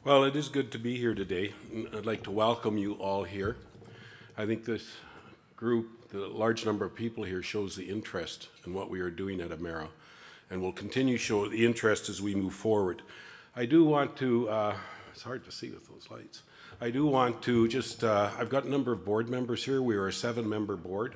Well, it is good to be here today. I'd like to welcome you all here. I think this group, the large number of people here, shows the interest in what we are doing at AEMERA, and will continue to show the interest as we move forward. I do want to, it's hard to see with those lights. I do want to just, I've got a number of board members here. We are a 7-member board,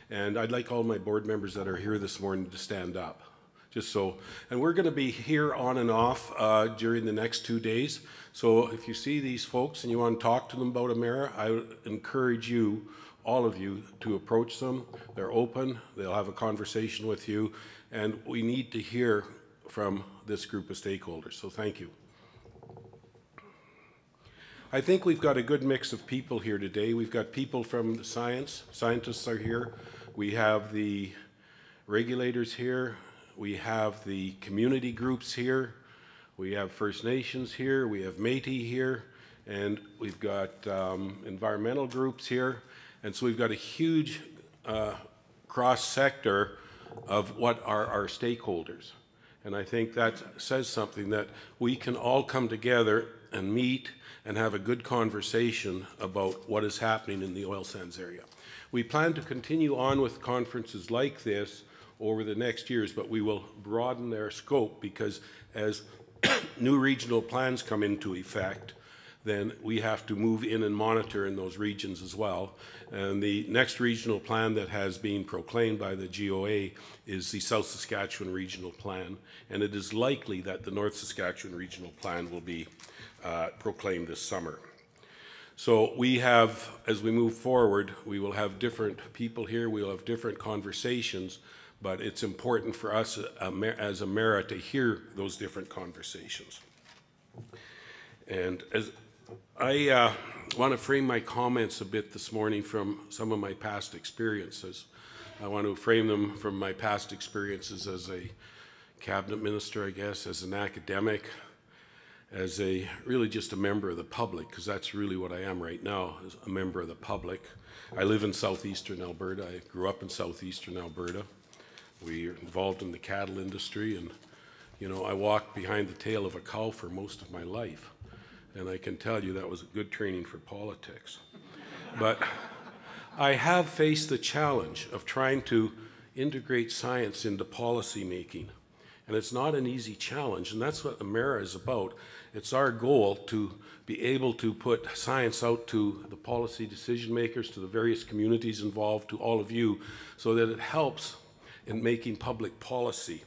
and I'd like all my board members that are here this morning to stand up. Just so, and we're going to be here on and off during the next 2 days. So if you see these folks and you want to talk to them about AEMERA, I would encourage you, all of you, to approach them. They're open. They'll have a conversation with you, and we need to hear from this group of stakeholders. So thank you. I think we've got a good mix of people here today. We've got people from the scientists are here. We have the regulators here. We have the community groups here. We have First Nations here. We have Métis here. And we've got environmental groups here. And so we've got a huge cross-sector of what are our stakeholders. And I think that says something, that we can all come together and meet and have a good conversation about what is happening in the oil sands area. We plan to continue on with conferences like this over the next years, but we will broaden their scope, because as new regional plans come into effect, then we have to move in and monitor in those regions as well. And the next regional plan that has been proclaimed by the GOA is the South Saskatchewan Regional Plan, and it is likely that the North Saskatchewan Regional Plan will be proclaimed this summer. So we have, as we move forward, we will have different people here, we will have different conversations, but it's important for us as AEMERA to hear those different conversations. And as I want to frame my comments a bit this morning from some of my past experiences. I want to frame them from my past experiences as a cabinet minister, I guess, as an academic, as really just a member of the public, because that's really what I am right now, as a member of the public. I live in southeastern Alberta. I grew up in southeastern Alberta. We are involved in the cattle industry, and you know, I walked behind the tail of a cow for most of my life, and I can tell you that was good training for politics. But I have faced the challenge of trying to integrate science into policy making, and it's not an easy challenge, and that's what AEMERA is about. It's our goal to be able to put science out to the policy decision makers, to the various communities involved, to all of you, so that it helps in making public policy.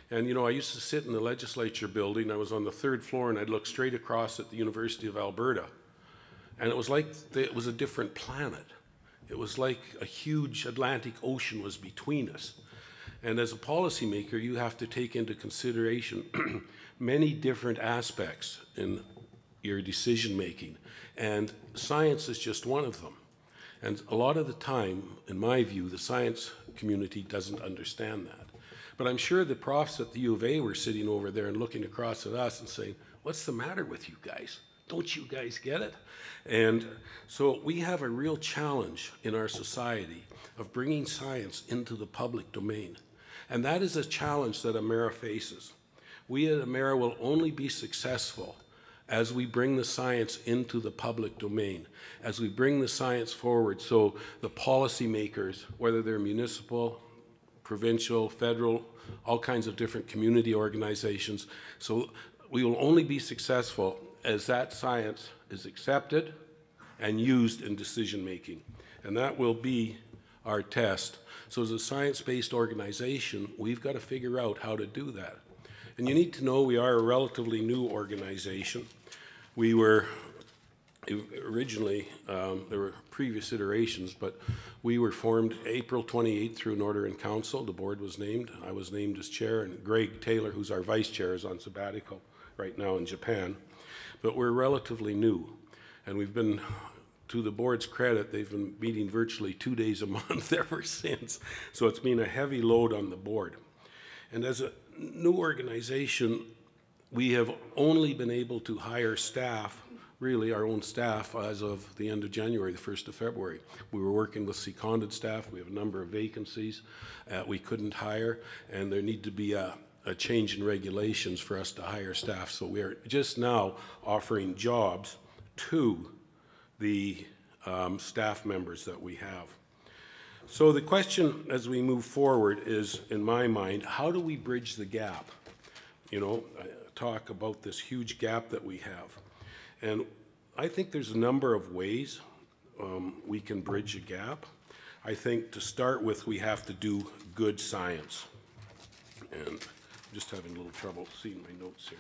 And you know, I used to sit in the legislature building. I was on the 3rd floor, and I'd look straight across at the University of Alberta, and it was like it was a different planet. It was like a huge Atlantic Ocean was between us. And as a policymaker, you have to take into consideration many different aspects in your decision making, and science is just one of them. And a lot of the time, in my view, the science community doesn't understand that. But I'm sure the profs at the U of A were sitting over there and looking across at us and saying, what's the matter with you guys? Don't you guys get it? And so we have a real challenge in our society of bringing science into the public domain. And that is a challenge that AEMERA faces. We at AEMERA will only be successful as we bring the science into the public domain, as we bring the science forward so the policymakers, whether they're municipal, provincial, federal, all kinds of different community organizations, so we will only be successful as that science is accepted and used in decision making. And that will be our test. So as a science-based organization, we've got to figure out how to do that. And you need to know we are a relatively new organization. We were originally, there were previous iterations, but we were formed April 28th through an order in council. The board was named. I was named as chair, and Greg Taylor, who's our vice chair, is on sabbatical right now in Japan. But we're relatively new, and we've been, to the board's credit, they've been meeting virtually 2 days a month ever since. So it's been a heavy load on the board. And as a new organization, we have only been able to hire staff, really our own staff, as of the end of January, the 1st of February. We were working with seconded staff. We have a number of vacancies we couldn't hire, and there need to be a a change in regulations for us to hire staff. So we're just now offering jobs to the staff members that we have. So the question as we move forward is, in my mind, how do we bridge the gap? You know, I talk about this huge gap that we have. And I think there's a number of ways we can bridge a gap. I think to start with, we have to do good science. And I'm just having a little trouble seeing my notes here.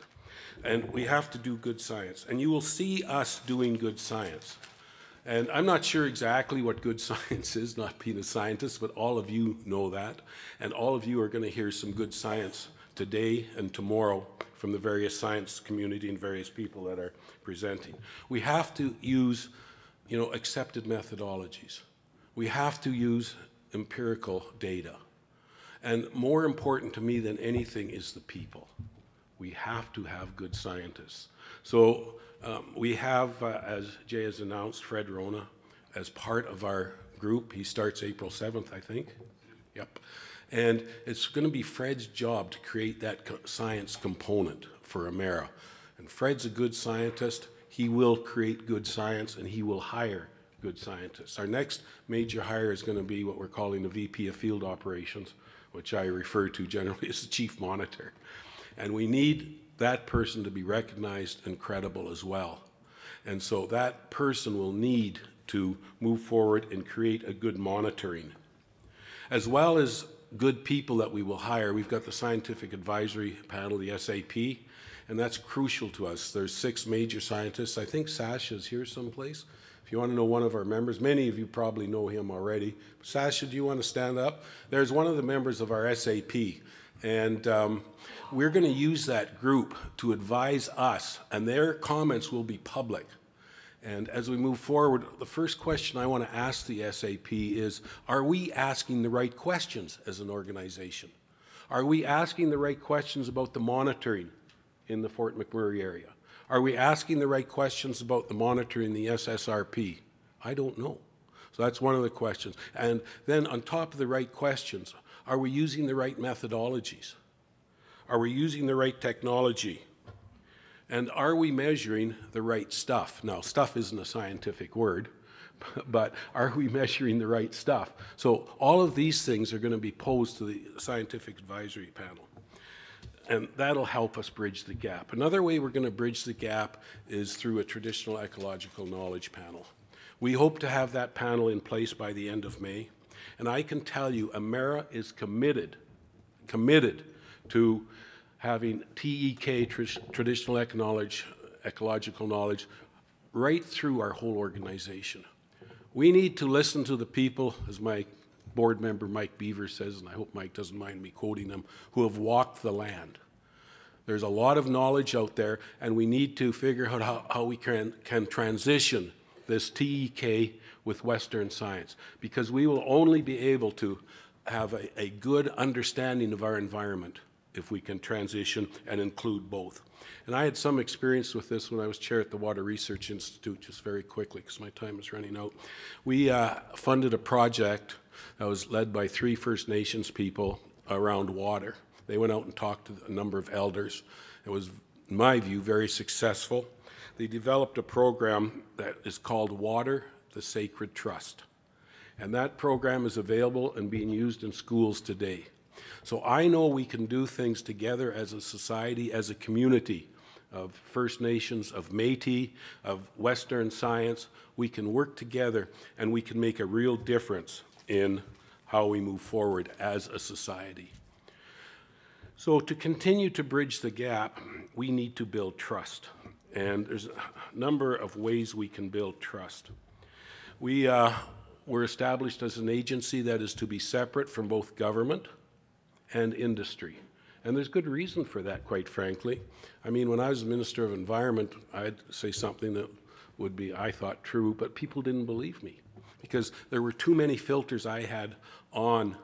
And we have to do good science. And you will see us doing good science. And I'm not sure exactly what good science is, not being a scientist, but all of you know that. And all of you are going to hear some good science today and tomorrow from the various science community and various people that are presenting. We have to use, you know, accepted methodologies. We have to use empirical data. And more important to me than anything is the people. We have to have good scientists. So we have, as Jay has announced, Fred Rona as part of our group. He starts April 7th, I think. Yep. And it's going to be Fred's job to create that science component for AEMERA. And Fred's a good scientist. He will create good science, and he will hire good scientists. Our next major hire is going to be what we're calling the VP of Field Operations, which I refer to generally as the Chief Monitor. And we need that person to be recognized and credible as well. And so that person will need to move forward and create a good monitoring. As well as good people that we will hire, we've got the Scientific Advisory Panel, the SAP, and that's crucial to us. There's 6 major scientists. I think Sasha's here someplace. If you want to know one of our members, many of you probably know him already. Sasha, do you want to stand up? There's one of the members of our SAP, and we're going to use that group to advise us, and their comments will be public. And as we move forward, the first question I want to ask the SAP is, are we asking the right questions as an organization? Are we asking the right questions about the monitoring in the Fort McMurray area? Are we asking the right questions about the monitoring in the SSRP? I don't know. So that's one of the questions. And then on top of the right questions, are we using the right methodologies? Are we using the right technology? And are we measuring the right stuff? Now, stuff isn't a scientific word, but are we measuring the right stuff? So all of these things are going to be posed to the Scientific Advisory Panel. And that'll help us bridge the gap. Another way we're going to bridge the gap is through a traditional ecological knowledge panel. We hope to have that panel in place by the end of May. And I can tell you, AEMERA is committed to having TEK, traditional ecological knowledge, right through our whole organization. We need to listen to the people, as my board member Mike Beaver says, and I hope Mike doesn't mind me quoting him, who have walked the land. There's a lot of knowledge out there, and we need to figure out how we can transition this TEK with Western science, because we will only be able to have a good understanding of our environment if we can transition and include both. And I had some experience with this when I was chair at the Water Research Institute, just very quickly, because my time is running out. We funded a project that was led by 3 First Nations people around water. They went out and talked to a number of elders. It was, in my view, very successful. They developed a program that is called Water, the Sacred Trust. And that program is available and being used in schools today. So I know we can do things together as a society, as a community of First Nations, of Métis, of Western science. We can work together and we can make a real difference in how we move forward as a society. So to continue to bridge the gap, we need to build trust. And there's a number of ways we can build trust. We were established as an agency that is to be separate from both government and industry. And there's good reason for that, quite frankly. I mean, when I was Minister of Environment, I'd say something that would be, I thought, true, but people didn't believe me because there were too many filters I had on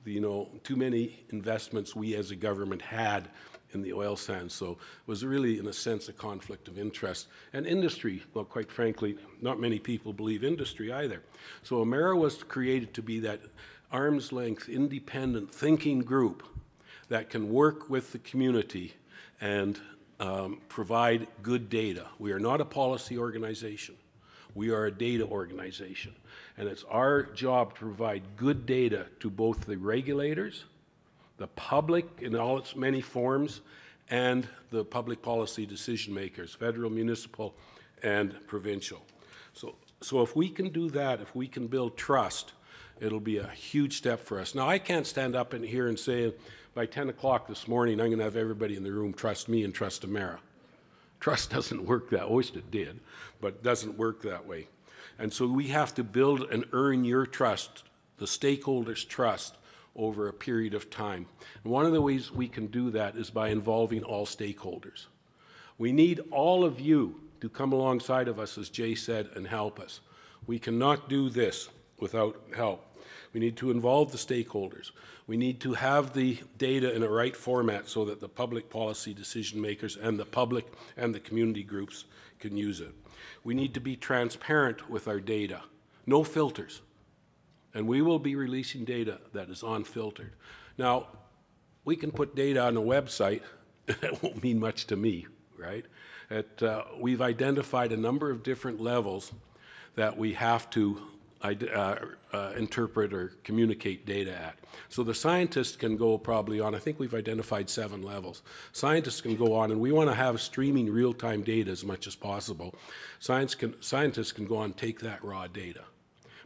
too many investments we as a government had in the oil sands. So it was really, in a sense, a conflict of interest. And industry, well, quite frankly, not many people believe industry either. So AEMERA was created to be that arm's length, independent thinking group that can work with the community and provide good data. We are not a policy organization. We are a data organization. And it's our job to provide good data to both the regulators, the public in all its many forms, and the public policy decision makers, federal, municipal, and provincial. So if we can do that, if we can build trust, it'll be a huge step for us. Now, I can't stand up in here and say, by 10 o'clock this morning, I'm going to have everybody in the room trust me and trust AEMERA. Trust doesn't work that way. I wish it did, but it doesn't work that way. And so we have to build and earn your trust, the stakeholders' trust, over a period of time. And one of the ways we can do that is by involving all stakeholders. We need all of you to come alongside of us, as Jay said, and help us. We cannot do this without help. We need to involve the stakeholders. We need to have the data in a right format so that the public policy decision makers and the public and the community groups can use it. We need to be transparent with our data. No filters. And we will be releasing data that is unfiltered. Now, we can put data on a website. That won't mean much to me, right? We've identified a number of different levels that we have to interpret or communicate data at. So the scientists can go probably on, I think we've identified 7 levels. Scientists can go on, and we want to have streaming real-time data as much as possible. Scientists can go on and take that raw data.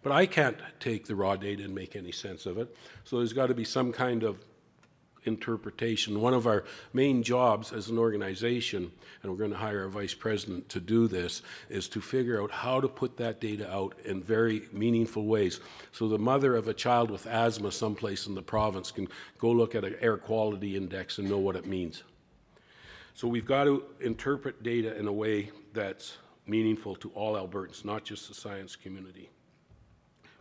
But I can't take the raw data and make any sense of it. So there's got to be some kind of interpretation. One of our main jobs as an organization, and we're going to hire a vice president to do this, is to figure out how to put that data out in very meaningful ways. So the mother of a child with asthma someplace in the province can go look at an air quality index and know what it means. So we've got to interpret data in a way that's meaningful to all Albertans, not just the science community.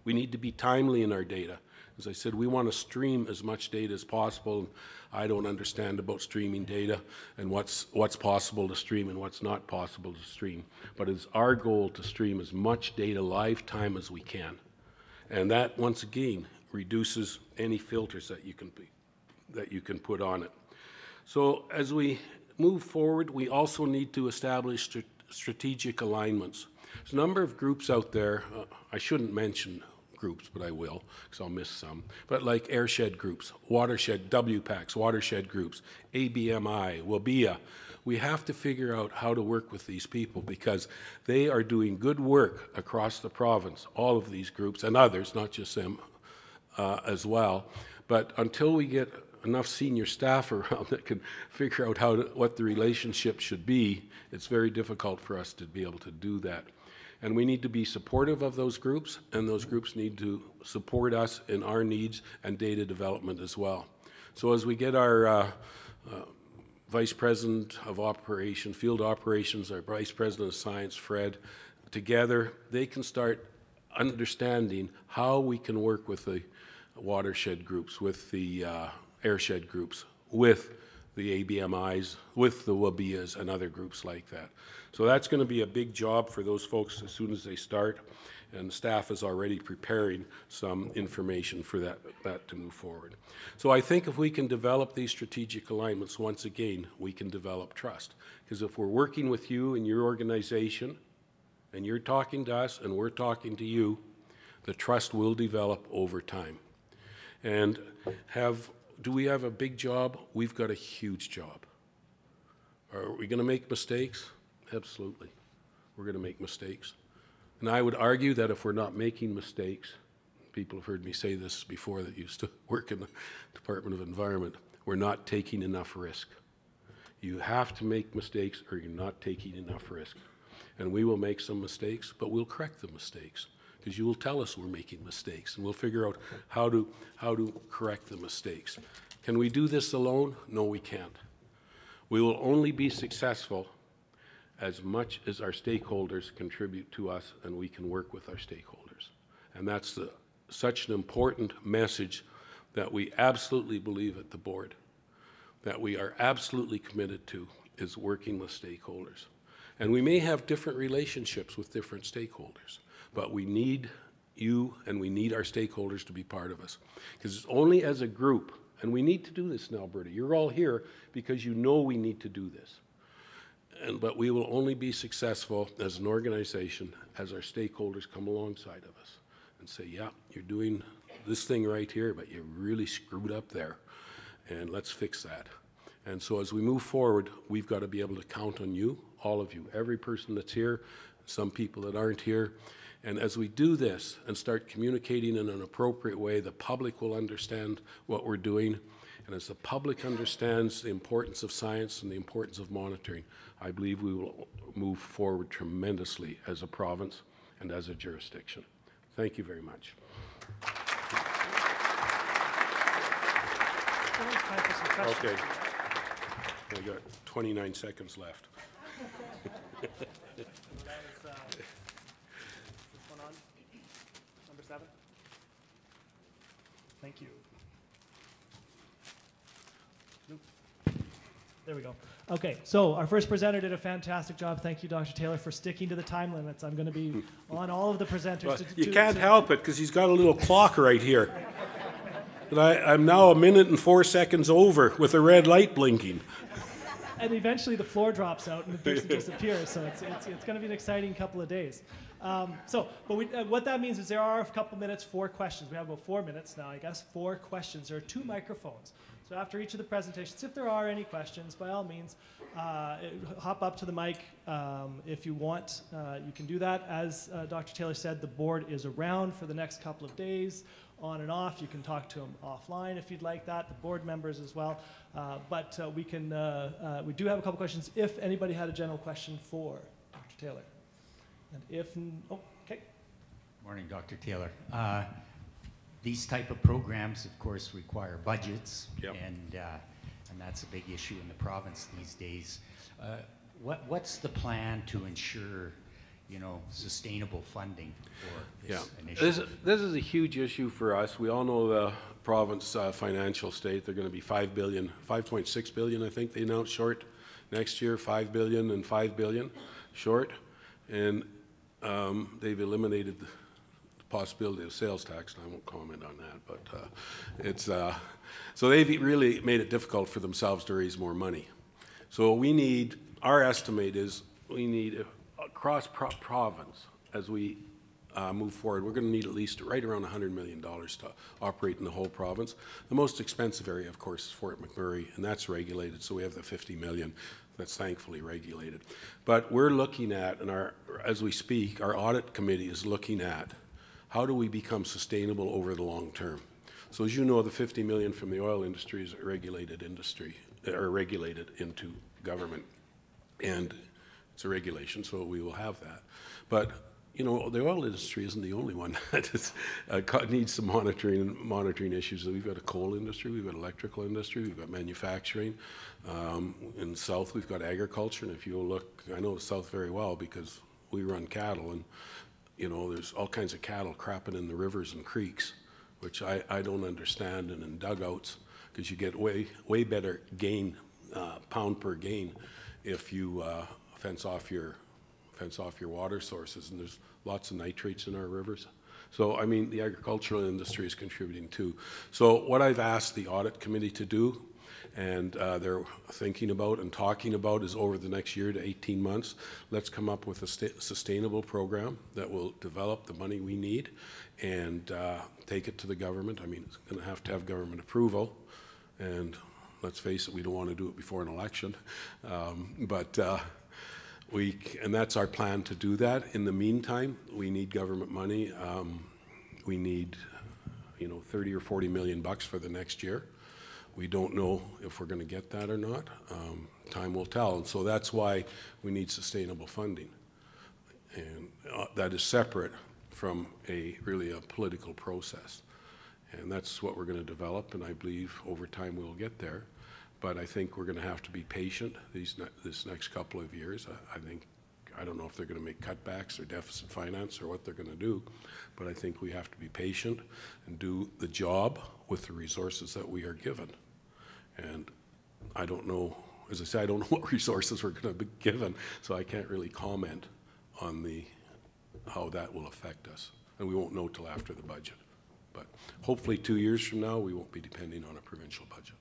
We need to be timely in our data. As I said, we want to stream as much data as possible. I don't understand about streaming data and what's possible to stream and what's not possible to stream. But it's our goal to stream as much data live time as we can. And that, once again, reduces any filters that you can put on it. So as we move forward, we also need to establish strategic alignments. There's a number of groups out there. I shouldn't mention groups, but I will, because I'll miss some. But like airshed groups, watershed, WPACs, watershed groups, ABMI, WABIA, we have to figure out how to work with these people because they are doing good work across the province, all of these groups, and others, not just them as well. But until we get enough senior staff around that can figure out what the relationship should be, it's very difficult for us to be able to do that. And we need to be supportive of those groups, and those groups need to support us in our needs and data development as well. So as we get our Vice President of Operations, Field Operations, our Vice President of Science, Fred, together, they can start understanding how we can work with the watershed groups, with the airshed groups, with the ABMIs, with the WABIAs and other groups like that. So that's going to be a big job for those folks as soon as they start, and the staff is already preparing some information for that to move forward. So I think if we can develop these strategic alignments, once again, we can develop trust. Because if we're working with you and your organization, and you're talking to us and we're talking to you, the trust will develop over time. And do we have a big job? We've got a huge job. Are we going to make mistakes? Absolutely. We're going to make mistakes. And I would argue that if we're not making mistakes, people have heard me say this before that used to work in the Department of Environment, we're not taking enough risk. You have to make mistakes or you're not taking enough risk. And we will make some mistakes, but we'll correct the mistakes because you will tell us we're making mistakes and we'll figure out how to correct the mistakes. Can we do this alone? No, we can't. We will only be successful as much as our stakeholders contribute to us and we can work with our stakeholders. And that's such an important message that we absolutely believe at the board, that we are absolutely committed to, is working with stakeholders. And we may have different relationships with different stakeholders, but we need you and we need our stakeholders to be part of us. Because it's only as a group, And we need to do this in Alberta. You're all here because you know we need to do this. But we will only be successful as an organization as our stakeholders come alongside of us and say, yeah, you're doing this thing right here, but you really screwed up there, and let's fix that. And so as we move forward, we've got to be able to count on you, all of you, every person that's here, some people that aren't here. And as we do this and start communicating in an appropriate way, the public will understand what we're doing. And as the public understands the importance of science and the importance of monitoring, I believe we will move forward tremendously as a province and as a jurisdiction. Thank you very much. Okay. I got 29 seconds left. This one on, number 7. Thank you. There we go. Okay, so our first presenter did a fantastic job. Thank you, Dr. Taylor, for sticking to the time limits. I'm going to be on all of the presenters. Well, you can't help it because he's got a little clock right here. But I'm now 1 minute and 4 seconds over with a red light blinking. And eventually the floor drops out and the person disappears. So it's going to be an exciting couple of days. What that means is there are a couple minutes for questions. We have about 4 minutes now, I guess, for questions. There are 2 microphones. So after each of the presentations, if there are any questions, by all means, hop up to the mic if you want. You can do that. As Dr. Taylor said, the board is around for the next couple of days, on and off. You can talk to them offline if you'd like that, the board members as well. We do have a couple questions if anybody had a general question for Dr. Taylor. And if, okay. Morning, Dr. Taylor. These type of programs, of course, require budgets, yep. and that's a big issue in the province these days. What's the plan to ensure, sustainable funding for this initiative? This is a huge issue for us. We all know the province financial state. They're going to be $5.6 billion, I think they announced short next year. $5 billion and $5 billion short, and they've eliminated the possibility of sales tax, and I won't comment on that, but so they've really made it difficult for themselves to raise more money. So our estimate is we need across province as we move forward, we're going to need at least right around $100 million to operate in the whole province. The most expensive area, of course, is Fort McMurray, and that's regulated, so we have the $50 million. That's thankfully regulated. But we're looking at, and as we speak, our audit committee is looking at how do we become sustainable over the long term? So as you know, the $50 million from the oil industry is a regulated industry, or regulated into government. And it's a regulation, so we will have that. But, the oil industry isn't the only one that needs some monitoring issues. We've got a coal industry, we've got electrical industry, we've got manufacturing. In the south, we've got agriculture, and if you look, I know the south very well because we run cattle, and there's all kinds of cattle crapping in the rivers and creeks, which I don't understand, and in dugouts, because you get way better gain, pound per gain, if you fence off your water sources, and there's lots of nitrates in our rivers. So, the agricultural industry is contributing too. So what I've asked the audit committee to do, and they're thinking about and talking about, is over the next year to 18 months, let's come up with a sustainable program that will develop the money we need and take it to the government. It's going to have government approval, and let's face it, we don't want to do it before an election, and that's our plan to do that. In the meantime, we need government money. We need, 30 or 40 million bucks for the next year. We don't know if we're going to get that or not. Time will tell, and so that's why we need sustainable funding, and that is separate from really a political process, and that's what we're going to develop. And I believe over time we'll get there. But I think we're going to have to be patient this next couple of years. I don't know if they're going to make cutbacks or deficit finance or what they're going to do, but I think we have to be patient and do the job with the resources that we are given. And I don't know, as I say, I don't know what resources we're going to be given, so I can't really comment on how that will affect us. And we won't know till after the budget. But hopefully 2 years from now, we won't be depending on a provincial budget.